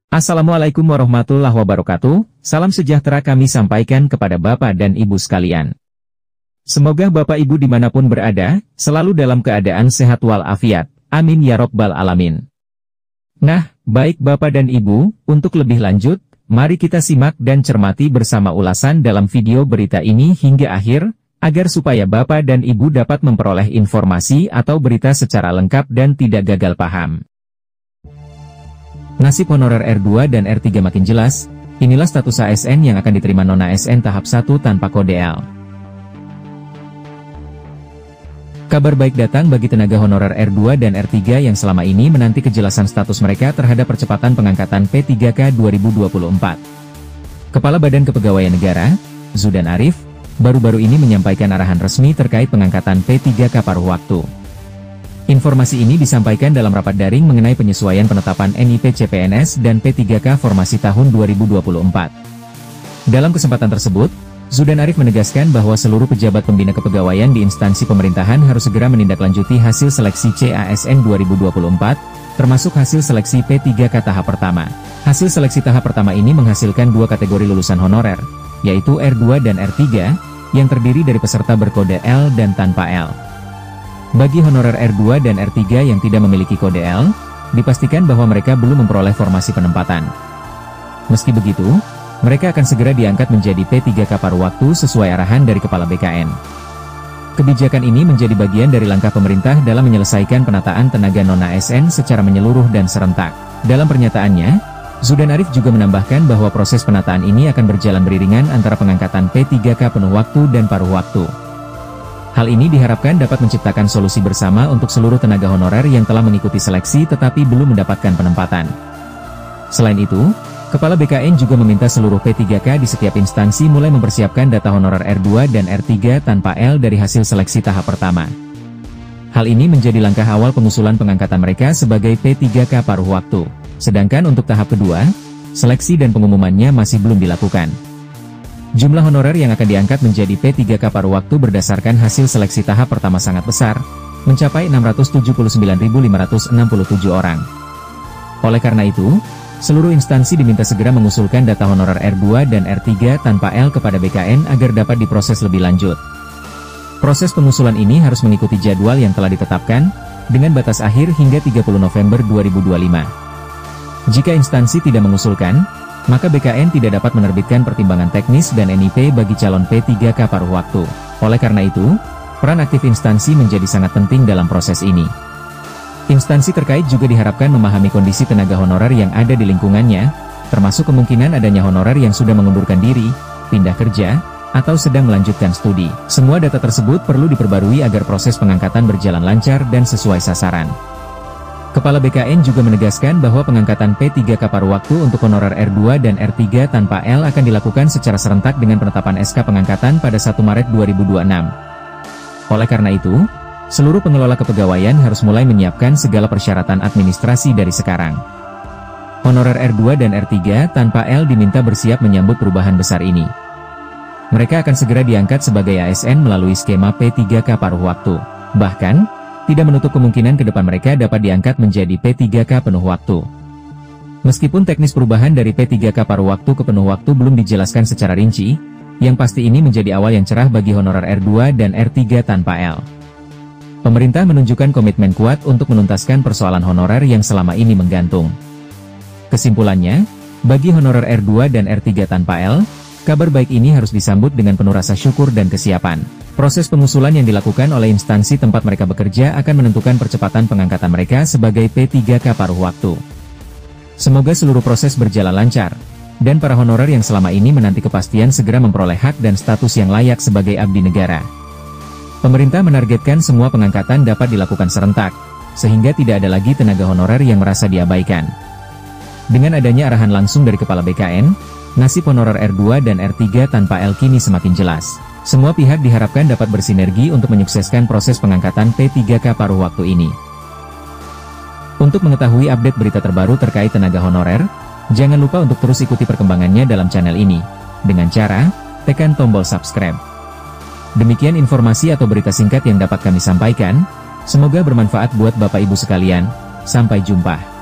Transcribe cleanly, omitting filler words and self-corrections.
Assalamualaikum warahmatullahi wabarakatuh, salam sejahtera kami sampaikan kepada Bapak dan Ibu sekalian. Semoga Bapak Ibu dimanapun berada, selalu dalam keadaan sehat walafiat, amin ya robbal alamin. Nah, baik Bapak dan Ibu, untuk lebih lanjut, mari kita simak dan cermati bersama ulasan dalam video berita ini hingga akhir, agar supaya Bapak dan Ibu dapat memperoleh informasi atau berita secara lengkap dan tidak gagal paham. Nasib honorer R2 dan R3 makin jelas, inilah status ASN yang akan diterima non-ASN tahap 1 tanpa kode L. Kabar baik datang bagi tenaga honorer R2 dan R3 yang selama ini menanti kejelasan status mereka terhadap percepatan pengangkatan P3K 2024. Kepala Badan Kepegawaian Negara, Zudan Arief, baru-baru ini menyampaikan arahan resmi terkait pengangkatan P3K paruh waktu. Informasi ini disampaikan dalam rapat daring mengenai penyesuaian penetapan NIP CPNS dan P3K formasi tahun 2024. Dalam kesempatan tersebut, Zudan Arief menegaskan bahwa seluruh pejabat pembina kepegawaian di instansi pemerintahan harus segera menindaklanjuti hasil seleksi CASN 2024, termasuk hasil seleksi P3K tahap pertama. Hasil seleksi tahap pertama ini menghasilkan dua kategori lulusan honorer, yaitu R2 dan R3, yang terdiri dari peserta berkode L dan tanpa L. Bagi honorer R2 dan R3 yang tidak memiliki kode L, dipastikan bahwa mereka belum memperoleh formasi penempatan. Meski begitu, mereka akan segera diangkat menjadi P3K paruh waktu sesuai arahan dari Kepala BKN. Kebijakan ini menjadi bagian dari langkah pemerintah dalam menyelesaikan penataan tenaga non-ASN secara menyeluruh dan serentak. Dalam pernyataannya, Zudan Arief juga menambahkan bahwa proses penataan ini akan berjalan beriringan antara pengangkatan P3K penuh waktu dan paruh waktu. Hal ini diharapkan dapat menciptakan solusi bersama untuk seluruh tenaga honorer yang telah mengikuti seleksi tetapi belum mendapatkan penempatan. Selain itu, Kepala BKN juga meminta seluruh P3K di setiap instansi mulai mempersiapkan data honorer R2 dan R3 tanpa L dari hasil seleksi tahap pertama. Hal ini menjadi langkah awal pengusulan pengangkatan mereka sebagai P3K paruh waktu. Sedangkan untuk tahap kedua, seleksi dan pengumumannya masih belum dilakukan. Jumlah honorer yang akan diangkat menjadi P3K paruh waktu berdasarkan hasil seleksi tahap pertama sangat besar, mencapai 679.567 orang. Oleh karena itu, seluruh instansi diminta segera mengusulkan data honorer R2 dan R3 tanpa L kepada BKN agar dapat diproses lebih lanjut. Proses pengusulan ini harus mengikuti jadwal yang telah ditetapkan, dengan batas akhir hingga 30 November 2025. Jika instansi tidak mengusulkan, maka BKN tidak dapat menerbitkan pertimbangan teknis dan NIP bagi calon P3K paruh waktu. Oleh karena itu, peran aktif instansi menjadi sangat penting dalam proses ini. Instansi terkait juga diharapkan memahami kondisi tenaga honorer yang ada di lingkungannya, termasuk kemungkinan adanya honorer yang sudah mengundurkan diri, pindah kerja, atau sedang melanjutkan studi. Semua data tersebut perlu diperbarui agar proses pengangkatan berjalan lancar dan sesuai sasaran. Kepala BKN juga menegaskan bahwa pengangkatan P3K paruh waktu untuk honorer R2 dan R3 tanpa L akan dilakukan secara serentak dengan penetapan SK pengangkatan pada 1 Maret 2026. Oleh karena itu, seluruh pengelola kepegawaian harus mulai menyiapkan segala persyaratan administrasi dari sekarang. Honorer R2 dan R3 tanpa L diminta bersiap menyambut perubahan besar ini. Mereka akan segera diangkat sebagai ASN melalui skema P3K paruh waktu. Bahkan, tidak menutup kemungkinan ke depan mereka dapat diangkat menjadi P3K penuh waktu. Meskipun teknis perubahan dari P3K paruh waktu ke penuh waktu belum dijelaskan secara rinci, yang pasti ini menjadi awal yang cerah bagi honorer R2 dan R3 tanpa L. Pemerintah menunjukkan komitmen kuat untuk menuntaskan persoalan honorer yang selama ini menggantung. Kesimpulannya, bagi honorer R2 dan R3 tanpa L, kabar baik ini harus disambut dengan penuh rasa syukur dan kesiapan. Proses pengusulan yang dilakukan oleh instansi tempat mereka bekerja akan menentukan percepatan pengangkatan mereka sebagai P3K paruh waktu. Semoga seluruh proses berjalan lancar, dan para honorer yang selama ini menanti kepastian segera memperoleh hak dan status yang layak sebagai abdi negara. Pemerintah menargetkan semua pengangkatan dapat dilakukan serentak, sehingga tidak ada lagi tenaga honorer yang merasa diabaikan. Dengan adanya arahan langsung dari Kepala BKN, nasib honorer R2 dan R3 tanpa L kini semakin jelas. Semua pihak diharapkan dapat bersinergi untuk menyukseskan proses pengangkatan P3K paruh waktu ini. Untuk mengetahui update berita terbaru terkait tenaga honorer, jangan lupa untuk terus ikuti perkembangannya dalam channel ini, dengan cara tekan tombol subscribe. Demikian informasi atau berita singkat yang dapat kami sampaikan, semoga bermanfaat buat Bapak Ibu sekalian. Sampai jumpa.